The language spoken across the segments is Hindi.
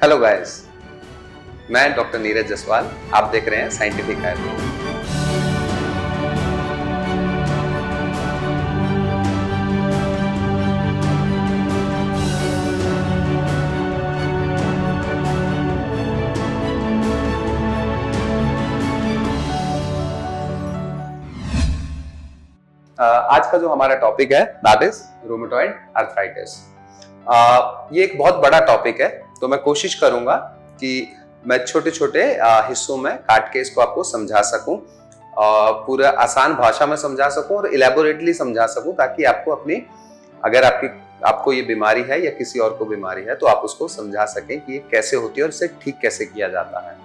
हेलो गाइस, मैं डॉक्टर नीरज जसवाल। आप देख रहे हैं साइंटिफिक आयुर्वेद। आज का जो हमारा टॉपिक है दैट इज रूमेटॉइड आर्थराइटिस। ये एक बहुत बड़ा टॉपिक है, तो मैं कोशिश करूंगा कि मैं छोटे छोटे हिस्सों में काट के इसको आपको समझा सकूं, पूरा आसान भाषा में समझा सकूं और इलेबोरेटली समझा सकूं, ताकि आपको अगर आपको ये बीमारी है या किसी और को बीमारी है तो आप उसको समझा सकें कि ये कैसे होती है और इसे ठीक कैसे किया जाता है।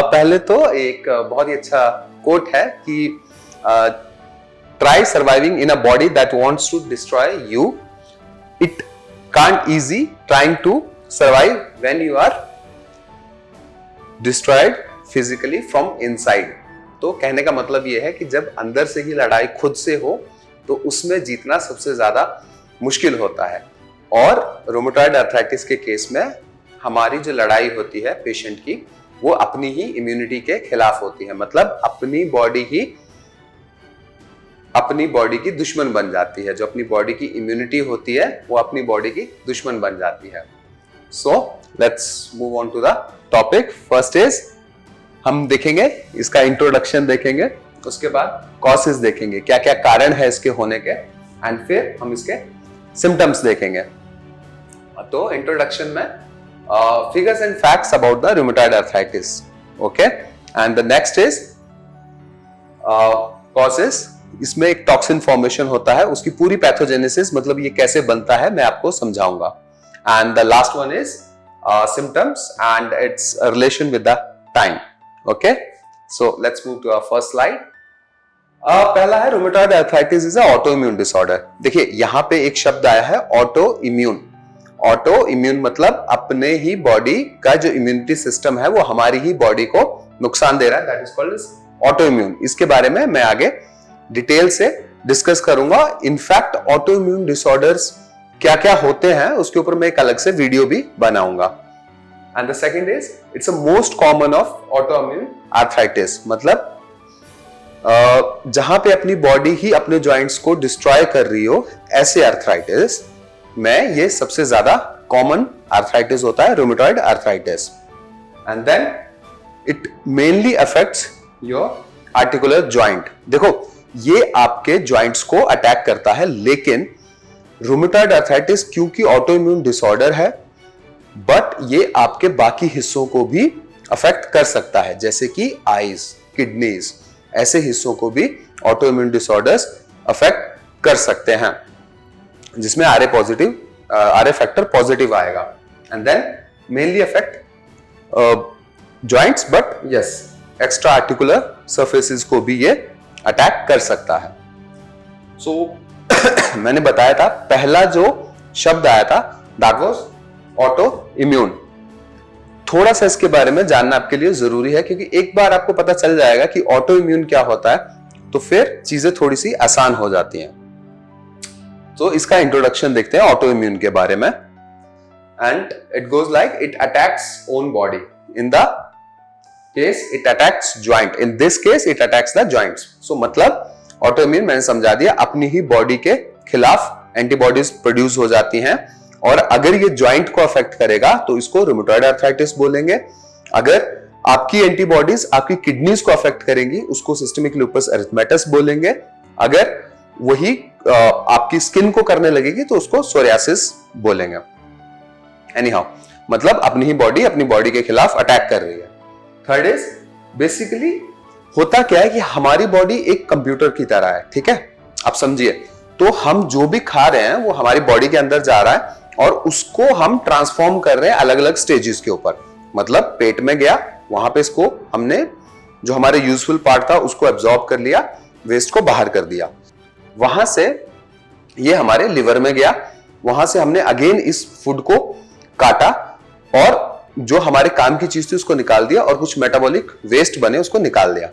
पहले तो एक बहुत ही अच्छा कोट है कि try surviving in a body that wants to destroy you. It can't easy trying to survive when you are destroyed physically from inside. तो कहने का मतलब यह है कि जब अंदर से ही लड़ाई खुद से हो तो उसमें जीतना सबसे ज्यादा मुश्किल होता है। और रूमेटॉइड आर्थराइटिस के केस में हमारी जो लड़ाई होती है पेशेंट की, वो अपनी ही इम्यूनिटी के खिलाफ होती है। मतलब अपनी बॉडी की दुश्मन बन जाती है। जो अपनी बॉडी की इम्यूनिटी होती है वो अपनी बॉडी की दुश्मन बन जाती है। So let's move on to the topic. First is हम देखेंगे इसका इंट्रोडक्शन देखेंगे, उसके बाद कॉजेस देखेंगे, क्या क्या कारण है इसके होने के, एंड फिर हम इसके सिम्टम्स देखेंगे। तो इंट्रोडक्शन में figures and facts about the rheumatoid arthritis, okay. And the next is causes. इसमें एक टॉक्सिन फॉर्मेशन होता है, उसकी पूरी पैथोजेनेसिस, मतलब ये कैसे बनता है, मैं आपको समझाऊंगा। And the last one is symptoms and its relation with the time, okay. So let's move to our first slide. पहला है rheumatoid arthritis is a autoimmune disorder. देखिए यहां पे एक शब्द आया है ऑटो इम्यून। ऑटो इम्यून मतलब अपने ही बॉडी का जो इम्यूनिटी सिस्टम है वो हमारी ही बॉडी को नुकसान दे रहा है, that is called auto immune. इसके बारे में मैं आगे डिटेल से डिस्कस करूंगा। इनफैक्ट ऑटो इम्यून डिसऑर्डर्स क्या क्या होते हैं उसके ऊपर मैं एक अलग से वीडियो भी बनाऊंगा। And the second is it's a most common of auto immune arthritis. मतलब जहां पे अपनी बॉडी ही अपने जॉइंट्स को डिस्ट्रॉय कर रही हो, ऐसे आर्थराइटिस में ये सबसे ज्यादा कॉमन आर्थराइटिस होता है, rheumatoid arthritis. And then it mainly affects your articular joint. देखो ये आपके जॉइंट्स को अटैक करता है, लेकिन रूमेटॉइड आर्थराइटिस क्योंकि ऑटो इम्यून डिसऑर्डर है, बट ये आपके बाकी हिस्सों को भी अफेक्ट कर सकता है, जैसे कि आईज, किडनीज, ऐसे हिस्सों को भी ऑटो इम्यून डिसऑर्डर्स अफेक्ट कर सकते हैं, जिसमें आरए फैक्टर पॉजिटिव आएगा। And then mainly affect joints, but yes extra articular surfaces को भी ये अटैक कर सकता है। सो मैंने बताया था पहला जो शब्द आया था दैट वाज ऑटो इम्यून। थोड़ा सा इसके बारे में जानना आपके लिए जरूरी है, क्योंकि एक बार आपको पता चल जाएगा कि ऑटो इम्यून क्या होता है तो फिर चीजें थोड़ी सी आसान हो जाती हैं। तो इसका इंट्रोडक्शन देखते हैं ऑटो इम्यून के बारे में। And it goes like it attacks own body. In the case it attacks joint, in this case it attacks the joints. So मतलब ऑटोइम्यून मैंने समझा दिया, अपनी ही बॉडी के खिलाफ एंटीबॉडीज प्रोड्यूस हो जाती हैं, और अगर ये जॉइंट को अफेक्ट करेगा तो इसको रूमेटॉइड आर्थराइटिस बोलेंगे। अगर आपकी एंटीबॉडीज आपकी किडनीज को अफेक्ट करेंगी उसको सिस्टेमिक लूपस एरिथमेटस बोलेंगे। अगर वही आपकी स्किन को करने लगेगी तो उसको सोरियासिस बोलेंगे। एनीहाउ मतलब अपनी ही बॉडी अपनी बॉडी के खिलाफ अटैक कर रही है। थर्ड इज बेसिकली होता क्या है कि हमारी बॉडी एक कंप्यूटर की तरह है, ठीक है, आप समझिए। तो हम जो भी खा रहे हैं वो हमारी बॉडी के अंदर जा रहा है और उसको हम ट्रांसफॉर्म कर रहे हैं अलग अलग स्टेजेस के ऊपर। मतलब पेट में गया, वहां पे इसको हमने जो हमारे यूजफुल पार्ट था उसको एब्जॉर्ब कर लिया, वेस्ट को बाहर कर दिया। वहां से ये हमारे लिवर में गया, वहां से हमने अगेन इस फूड को काटा और जो हमारे काम की चीज थी उसको निकाल दिया, और कुछ मेटाबॉलिक वेस्ट बने उसको निकाल दिया।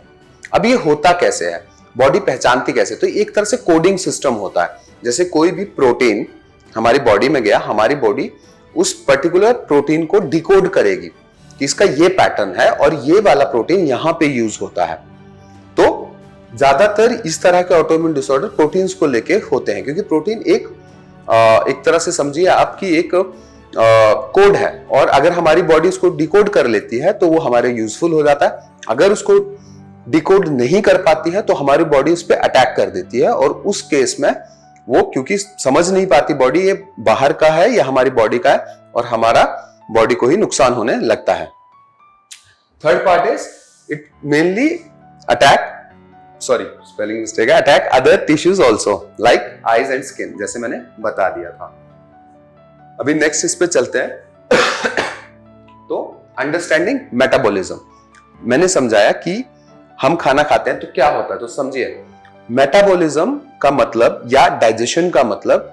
अब ये होता कैसे है, बॉडी पहचानती कैसे? तो एक तरह से कोडिंग सिस्टम होता है। जैसे कोई भी प्रोटीन हमारी बॉडी में गया, हमारी बॉडी उस पर्टिकुलर प्रोटीन को डिकोड करेगी कि इसका ये पैटर्न है और ये वाला प्रोटीन यहां पे यूज होता है। तो ज्यादातर इस तरह के ऑटोइम्यून डिसऑर्डर प्रोटीन्स को लेके होते हैं, क्योंकि प्रोटीन एक तरह से समझिए आपकी एक कोड है, और अगर हमारी बॉडी उसको डिकोड कर लेती है तो वो हमारे यूजफुल हो जाता है। अगर उसको डिकोड नहीं कर पाती है तो हमारी बॉडी उस पर अटैक कर देती है, और उस केस में वो क्योंकि समझ नहीं पाती बॉडी ये बाहर का है या हमारी बॉडी का है, और हमारा बॉडी को ही नुकसान होने लगता है। Third part is it mainly attack other tissues also like eyes and skin, जैसे मैंने बता दिया था। अभी नेक्स्ट इस पे चलते हैं। तो अंडरस्टैंडिंग मेटाबॉलिज्म, मैंने समझाया कि हम खाना खाते हैं तो क्या होता है, तो समझिए मेटाबॉलिज्म का मतलब या डाइजेशन का मतलब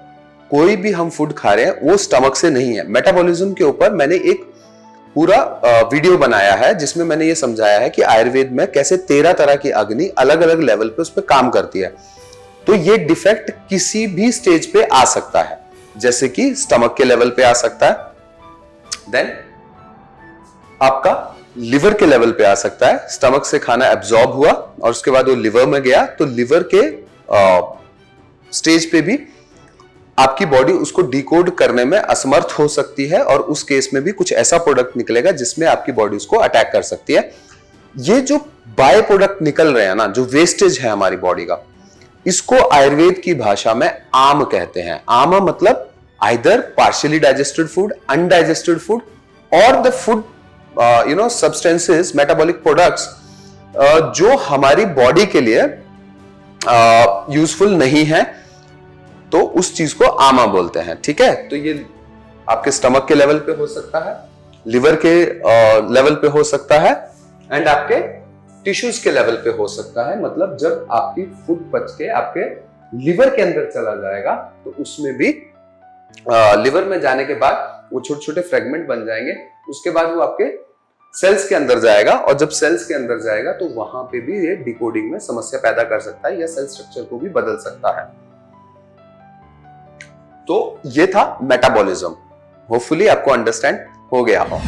कोई भी हम फूड खा रहे हैं वो स्टमक से नहीं है। मेटाबॉलिज्म के ऊपर मैंने एक पूरा वीडियो बनाया है जिसमें मैंने ये समझाया है कि आयुर्वेद में कैसे 13 तरह की अग्नि अलग अलग लेवल पे उस पर काम करती है। तो ये डिफेक्ट किसी भी स्टेज पे आ सकता है, जैसे कि स्टमक के लेवल पे आ सकता है, देन आपका लिवर के लेवल पे आ सकता है। स्टमक से खाना एब्जॉर्ब हुआ और उसके बाद वो लिवर में गया, तो लिवर के स्टेज पे भी आपकी बॉडी उसको डिकोड करने में असमर्थ हो सकती है, और उस केस में भी कुछ ऐसा प्रोडक्ट निकलेगा जिसमें आपकी बॉडी उसको अटैक कर सकती है। ये जो बाय प्रोडक्ट निकल रहे हैं ना, जो वेस्टेज है हमारी बॉडी का, इसको आयुर्वेद की भाषा में आम कहते हैं। आम मतलब either partially digested food, undigested food, और the food substances, metabolic products जो हमारी बॉडी के लिए यूजफुल नहीं है, तो उस चीज को आमा बोलते हैं। ठीक है, तो ये आपके स्टमक के लेवल पे हो सकता है, लिवर के लेवल पे हो सकता है, एंड आपके टिश्यूज के लेवल पे हो सकता है। मतलब जब आपकी फूड पच के आपके लिवर के अंदर चला जाएगा तो उसमें भी लिवर में जाने के बाद वो छोटे छोटे फ्रेगमेंट बन जाएंगे, उसके बाद वो आपके सेल्स के अंदर जाएगा, और जब सेल्स के अंदर जाएगा तो वहां पे भी ये डिकोडिंग में समस्या पैदा कर सकता है या सेल स्ट्रक्चर को भी बदल सकता है। तो ये था मेटाबॉलिज्म, होपफुली आपको अंडरस्टैंड हो गया हो।